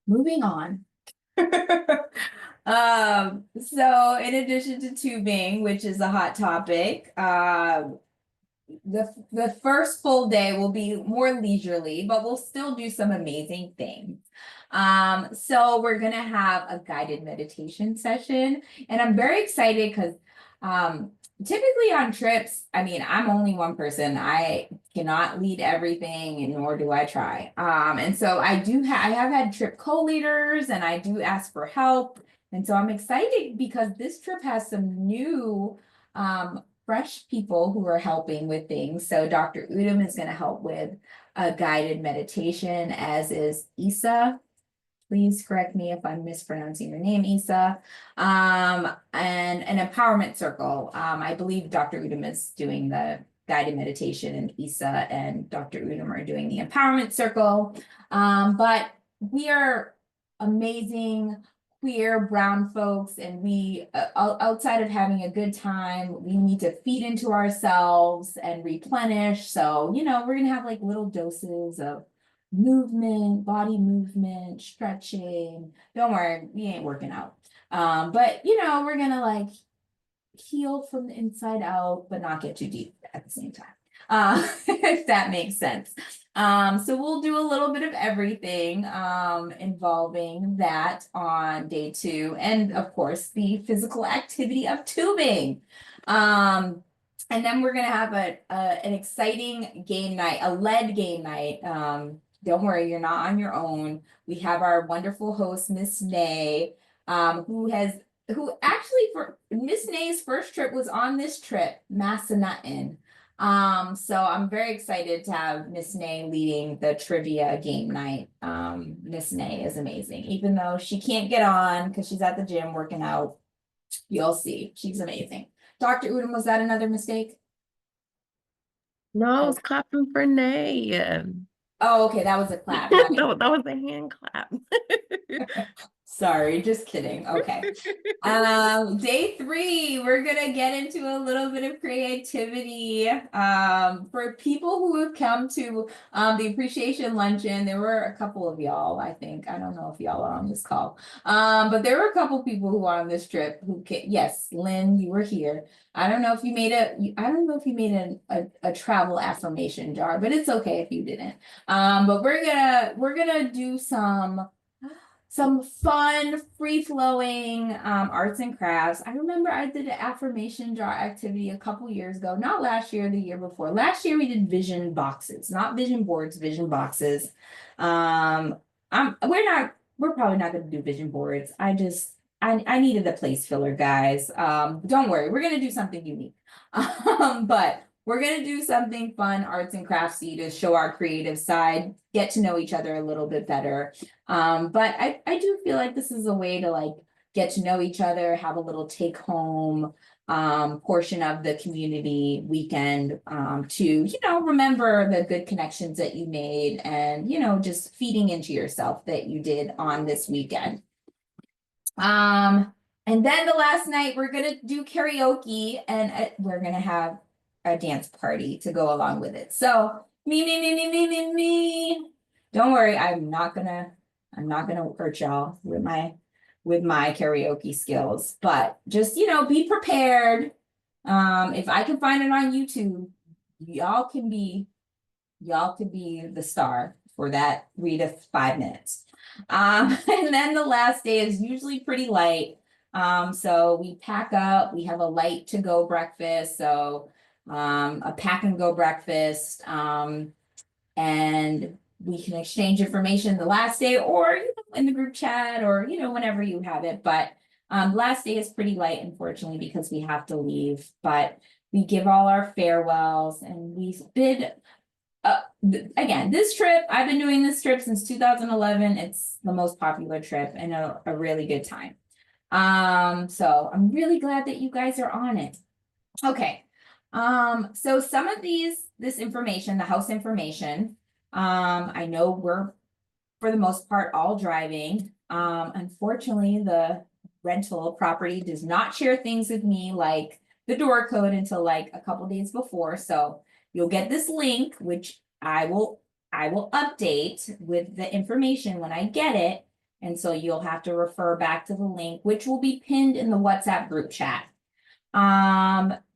Moving on. So in addition to tubing, which is a hot topic, the first full day will be more leisurely, but we'll still do some amazing things. So we're gonna have a guided meditation session, and I'm very excited because typically on trips, I mean, I'm only one person. I cannot lead everything, and nor do I try. And so I have had trip co-leaders, and I do ask for help. And so I'm excited because this trip has some new fresh people who are helping with things. So Dr. Udom is going to help with a guided meditation, as is Isa. Please correct me if I'm mispronouncing your name, Isa. And an empowerment circle. I believe Dr. Udom is doing the guided meditation, and Isa and Dr. Udom are doing the empowerment circle. But we are amazing queer brown folks, and we outside of having a good time, we need to feed into ourselves and replenish. So we're gonna have like little doses of movement, body movement, stretching. Don't worry, we ain't working out. But we're gonna like heal from the inside out, but not get too deep at the same time. If that makes sense. So we'll do a little bit of everything involving that on day 2, and of course the physical activity of tubing. And then we're gonna have an exciting game night, a lead game night. Don't worry, you're not on your own. We have our wonderful host, Miss Nay, who actually, for Miss Nay's first trip was on this trip, Massanutten. So I'm very excited to have Miss Nay leading the trivia game night. Miss Nay is amazing, even though she can't get on because she's at the gym working out. You'll see, she's amazing. Dr. Udom, was that another mistake? No, I was clapping for Nay. Oh, okay, that was a clap. That was a hand clap. Sorry, just kidding. Okay. Day 3, we're gonna get into a little bit of creativity. For people who have come to the appreciation luncheon, there were a couple of y'all, I think. I don't know if y'all are on this call. But there were a couple people who are on this trip who yes, Lynn, you were here. I don't know if you made a travel affirmation jar, but it's okay if you didn't. But we're gonna do some fun, free-flowing arts and crafts. I remember I did an affirmation jar activity a couple years ago, not last year, the year before. Last year we did vision boxes, not vision boards, vision boxes. We're probably not gonna do vision boards. I needed a place filler, guys. Don't worry, we're gonna do something unique. But we're gonna do something fun, arts and craftsy to show our creative side, get to know each other a little bit better. But I do feel like this is a way to like get to know each other, have a little take home portion of the community weekend to, you know, remember the good connections that you made and, you know, just feeding into yourself that you did on this weekend. And then the last night we're gonna do karaoke and we're gonna have a dance party to go along with it. So me. Don't worry, I'm not gonna hurt y'all with my karaoke skills, but just, you know, be prepared. If I can find it on YouTube, y'all can be the star for that 3 to 5 minutes. And then the last day is usually pretty light. So we pack up, we have a light to go breakfast. So a pack and go breakfast. And we can exchange information the last day or, you know, in the group chat or, you know, whenever you have it. But last day is pretty light, unfortunately, because we have to leave. But we give all our farewells and we bid. Again, this trip, I've been doing this trip since 2011. It's the most popular trip and a really good time. So I'm really glad that you guys are on it. Okay. So some of this information, the house information, I know we're, for the most part, all driving. Unfortunately, the rental property does not share things with me like the door code until like a couple days before. So you'll get this link, which I will update with the information when I get it. And so you'll have to refer back to the link, which will be pinned in the WhatsApp group chat.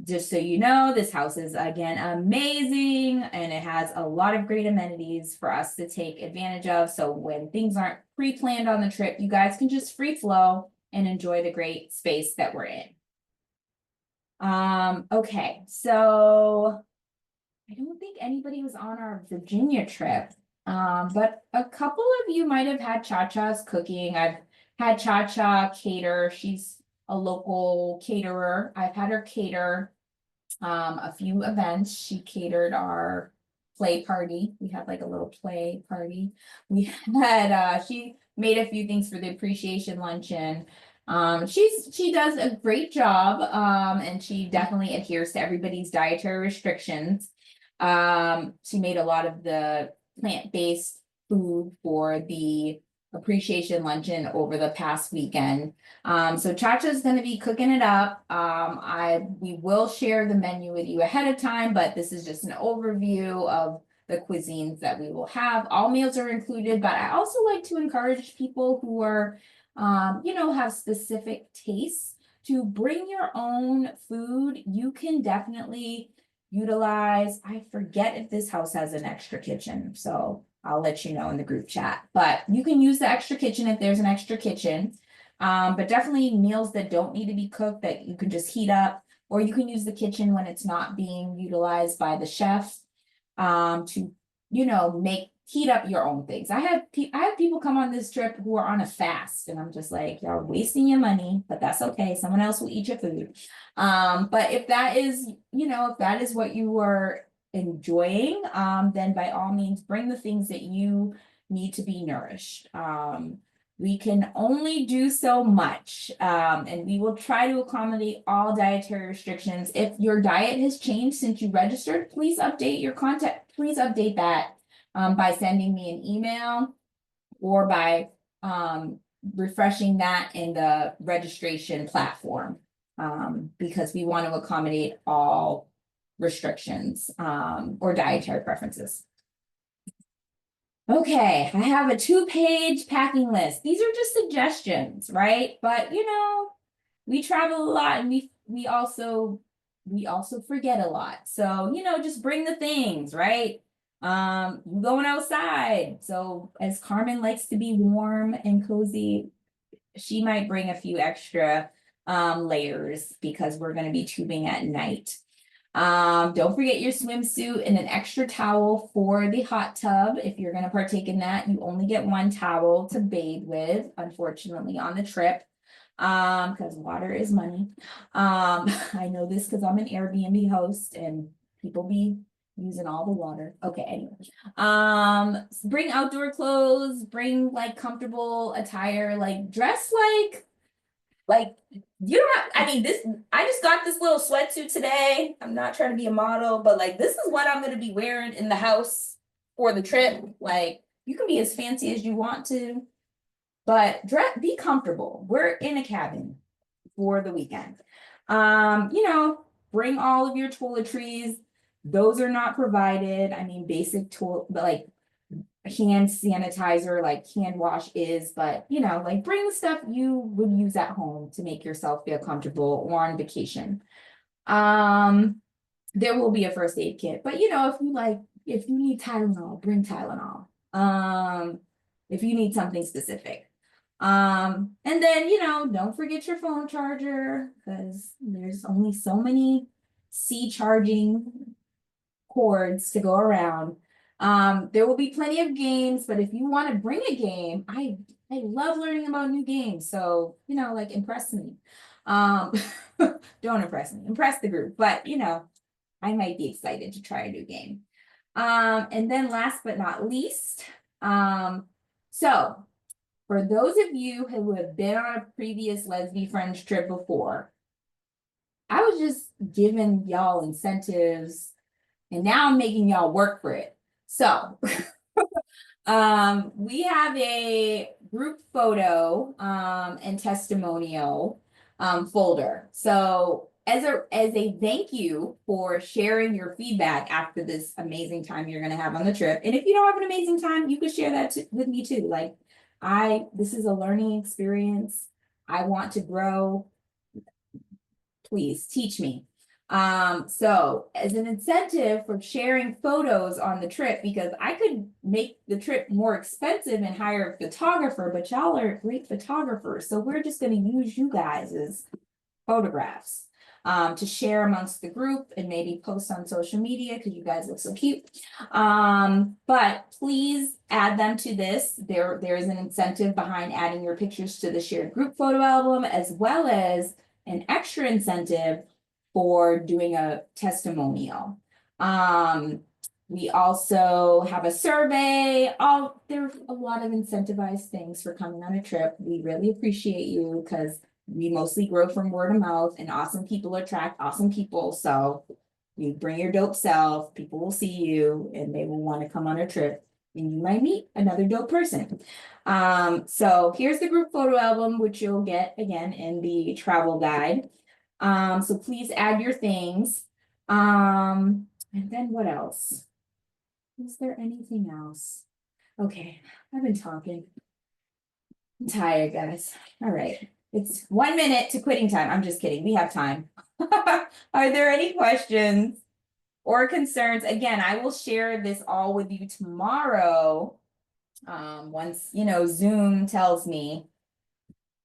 Just so you know, this house is again amazing and it has a lot of great amenities for us to take advantage of. So when things aren't pre-planned on the trip, you guys can just free flow and enjoy the great space that we're in. Okay, so I don't think anybody was on our Virginia trip. But a couple of you might have had Cha-Cha's cooking. I've had Cha-Cha cater. She's a local caterer. I've had her cater a few events. She catered our play party. We had like a little play party. We had she made a few things for the appreciation luncheon. She does a great job and she definitely adheres to everybody's dietary restrictions. She made a lot of the plant-based food for the appreciation luncheon over the past weekend. So Chacha's going to be cooking it up. We will share the menu with you ahead of time, but this is just an overview of the cuisines that we will have. All meals are included, but I also like to encourage people who are, you know, have specific tastes to bring your own food. You can definitely utilize, I forget if this house has an extra kitchen, so I'll let you know in the group chat, but you can use the extra kitchen if there's an extra kitchen. But definitely meals that don't need to be cooked that you can just heat up, or you can use the kitchen when it's not being utilized by the chef to, you know, heat up your own things. I have people come on this trip who are on a fast, and I'm just like, y'all wasting your money, but that's okay. Someone else will eat your food. But if that is, you know, if that is what you are enjoying, then by all means, bring the things that you need to be nourished. We can only do so much, and we will try to accommodate all dietary restrictions. If your diet has changed since you registered, please update your contact. Please update that by sending me an email or by refreshing that in the registration platform, because we want to accommodate all restrictions or dietary preferences. Okay, I have a 2-page packing list. These are just suggestions, right? But you know, we travel a lot and we also forget a lot. So, you know, just bring the things, right? Going outside. So as Carmen likes to be warm and cozy, she might bring a few extra layers because we're going to be tubing at night. Don't forget your swimsuit and an extra towel for the hot tub. If you're going to partake in that, you only get one towel to bathe with, unfortunately, on the trip. Because water is money. I know this because I'm an Airbnb host and people be using all the water. Okay, anyway. Bring outdoor clothes, bring like comfortable attire, like dress like you don't have, I mean, this, I just got this little sweatsuit today. I'm not trying to be a model, but like this is what I'm gonna be wearing in the house for the trip. Like you can be as fancy as you want to, but be comfortable. We're in a cabin for the weekend. Bring all of your toiletries. Those are not provided. I mean, basic tool, but like hand sanitizer, like hand wash is, but like bring the stuff you would use at home to make yourself feel comfortable or on vacation. There will be a first aid kit, but if you need Tylenol, bring Tylenol. If you need something specific. And then, don't forget your phone charger because there's only so many C charging cords to go around. There will be plenty of games, but if you want to bring a game, I love learning about new games. So, like impress me. Don't impress me, impress the group, but I might be excited to try a new game. And then last but not least, so for those of you who have been on a previous Lesbi Friends trip before, I was just giving y'all incentives and now I'm making y'all work for it. So we have a group photo and testimonial folder. So as a thank you for sharing your feedback after this amazing time you're gonna have on the trip. And if you don't have an amazing time, you could share that with me too. Like this is a learning experience. I want to grow. Please teach me. So as an incentive for sharing photos on the trip, because I could make the trip more expensive and hire a photographer, but y'all are great photographers. So we're just going to use you guys as photographs to share amongst the group and maybe post on social media because you guys look so cute. But please add them to this. There is an incentive behind adding your pictures to the shared group photo album, as well as an extra incentive for doing a testimonial. We also have a survey. There's a lot of incentivized things for coming on a trip. We really appreciate you because we mostly grow from word of mouth and awesome people attract awesome people. So you bring your dope self, people will see you and they will want to come on a trip and you might meet another dope person. So here's the group photo album, which you'll get again in the travel guide. So please add your things. And then what else? Is there anything else? Okay, I've been talking. I'm tired, guys. All right. It's 1 minute to quitting time. I'm just kidding. We have time. Are there any questions or concerns? Again, I will share this all with you tomorrow. Once, Zoom tells me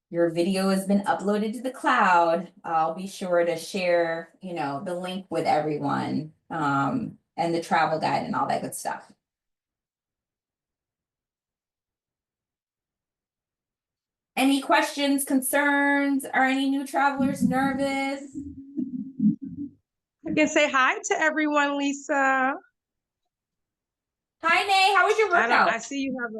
your video has been uploaded to the cloud, I'll be sure to share, the link with everyone, and the travel guide and all that good stuff. Any questions, concerns? Are any new travelers nervous? I can say hi to everyone, Lisa. Hi, Nay. How was your workout? I see you have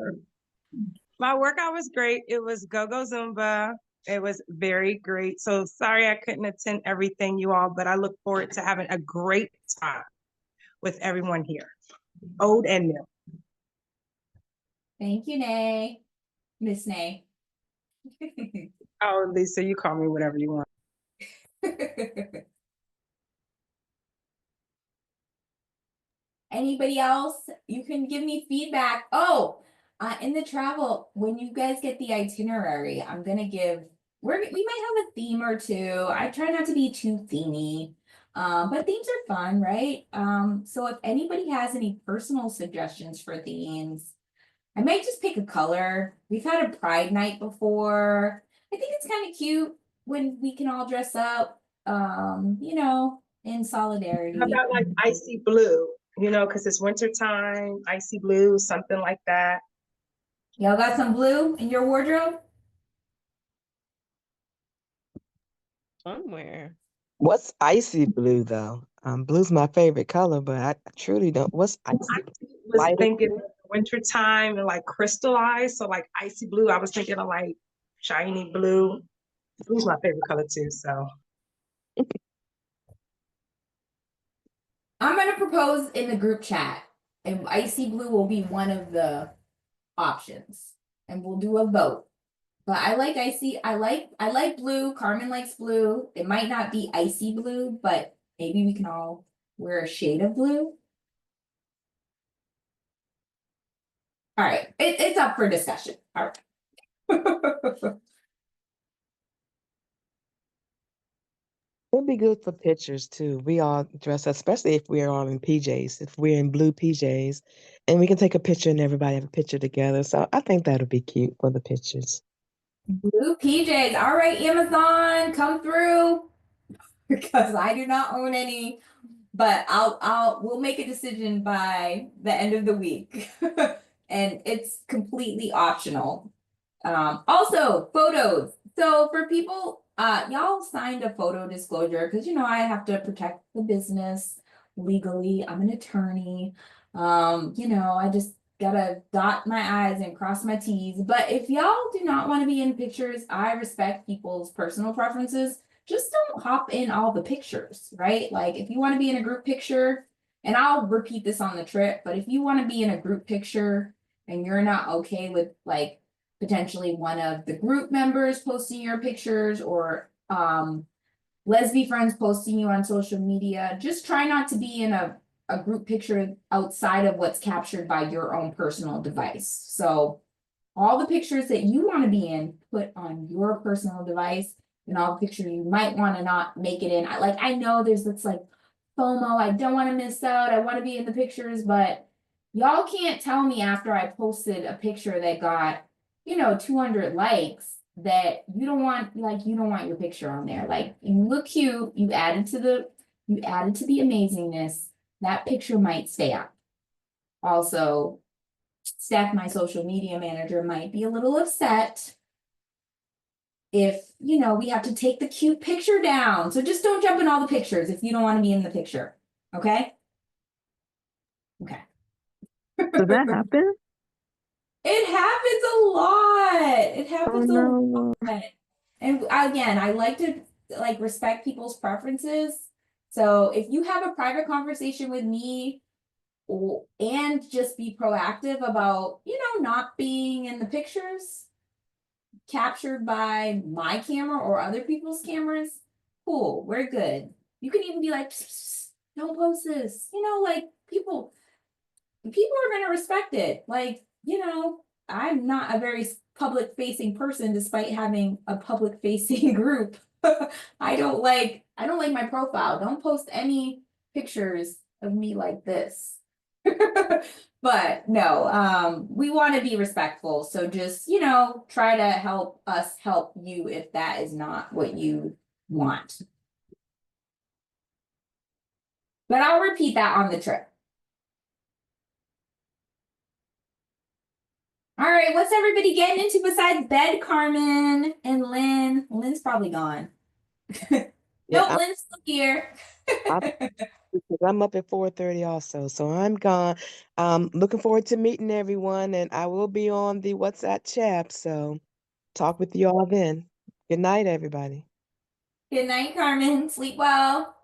my workout was great. It was go-go Zumba. It was very great. So sorry I couldn't attend everything, you all, but I look forward to having a great time with everyone here, old and new. Thank you, Nay. Miss Nay. Oh, Lisa, you call me whatever you want. Anybody else? You can give me feedback. Oh, in the travel, when you guys get the itinerary, I'm gonna give, we might have a theme or two. I try not to be too themey. But themes are fun, right? So if anybody has any personal suggestions for themes, I might just pick a color. We've had a pride night before. I think it's kind of cute when we can all dress up, in How solidarity. about like icy blue? Because it's winter time, icy blue, something like that. Y'all got some blue in your wardrobe? Somewhere. What's icy blue though? Blue's my favorite color, but I truly don't. What's I icy? was Lighter thinking blue? winter time and like crystallized, so like icy blue. I was thinking of like shiny blue. Blue's my favorite color too. So I'm gonna propose in the group chat, and icy blue will be one of the options, and we'll do a vote. But I like icy. I like blue. Carmen likes blue. It might not be icy blue, but maybe we can all wear a shade of blue. All right, it's up for discussion. All right. It'd be good for pictures too. We all dress up, especially if we're all in PJs. If we're in blue PJs, and we can take a picture and everybody have a picture together. So I think that'll be cute for the pictures. Blue PJs. All right, Amazon, come through because I do not own any, but we'll make a decision by the end of the week. And it's completely optional. Also photos. So for people, y'all signed a photo disclosure because I have to protect the business legally. I'm an attorney. I just gotta dot my I's and cross my T's. But if y'all do not want to be in pictures, I respect people's personal preferences. Just don't hop in all the pictures, right? Like if you want to be in a group picture, and I'll repeat this on the trip, but if you want to be in a group picture and you're not okay with like potentially one of the group members posting your pictures or lesbian friends posting you on social media, just try not to be in a group picture outside of what's captured by your own personal device. So all the pictures that you want to be in, put on your personal device, and all the pictures you might want to not make it in. I know there's this like FOMO, I don't want to miss out, I want to be in the pictures, but y'all can't tell me after I posted a picture that got 200 likes that you don't want your picture on there. Like you look cute, you added to the amazingness. That picture might stay up. Also, Steph, my social media manager, might be a little upset if we have to take the cute picture down. So just don't jump in all the pictures if you don't want to be in the picture. Okay? Okay. Does that happen? It happens a lot. It Oh happens a no. lot. And again, I like to respect people's preferences. So if you have a private conversation with me and just be proactive about, not being in the pictures captured by my camera or other people's cameras, cool, we're good. You can even be like, "Psst, psst, don't post this." Like people are going to respect it. I'm not a very public facing person despite having a public facing group. I don't like my profile. Don't post any pictures of me like this. But no, we want to be respectful. So just, try to help us help you if that is not what you want. But I'll repeat that on the trip. All right, what's everybody getting into besides bed, Carmen and Lynn? Lynn's probably gone. Yeah, Nope, Lynn's still here. because I'm up at 4:30 also, so I'm gone. Looking forward to meeting everyone, and I will be on the WhatsApp chat. So talk with you all then. Good night, everybody. Good night, Carmen. Sleep well.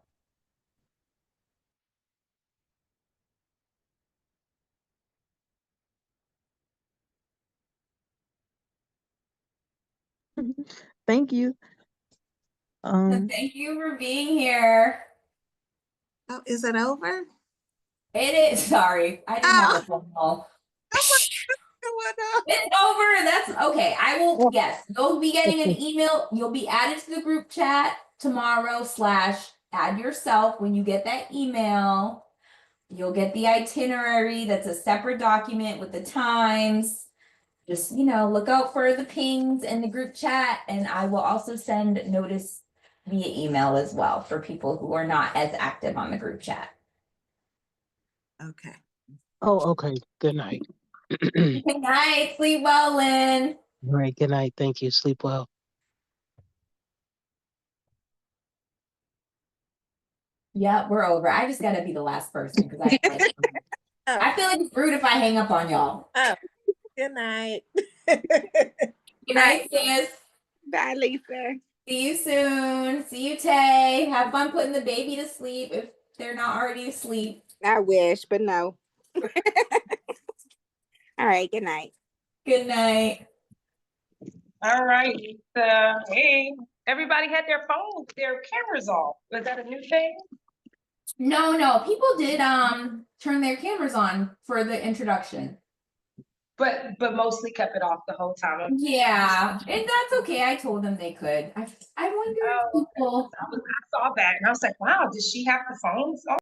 Thank you. Thank you for being here. Oh, is it over? It is. Sorry, I didn't have a phone call. It's over. That's okay. I will. Yes, you'll be getting an email. You'll be added to the group chat tomorrow / add yourself when you get that email. You'll get the itinerary. That's a separate document with the times. Just, look out for the pings in the group chat, and I will also send notice via email as well for people who are not as active on the group chat. Okay. Oh, okay. Good night. Good night. Sleep well, Lynn. All right. Good night. Thank you. Sleep well. Yeah, we're over. I just gotta be the last person because I feel like it's rude if I hang up on y'all. Oh, good night. Good night, sis. Bye, Lisa. See you soon. See you, Tay. Have fun putting the baby to sleep if they're not already asleep. I wish, but no. All right, good night. Good night. All right. Hey, everybody had their phones, their cameras off. Was that a new thing? No. People did turn their cameras on for the introduction. But mostly kept it off the whole time. Yeah, and that's okay. I told them they could. I wonder if Oh, people. I saw that and I was like, wow, does she have the phones on?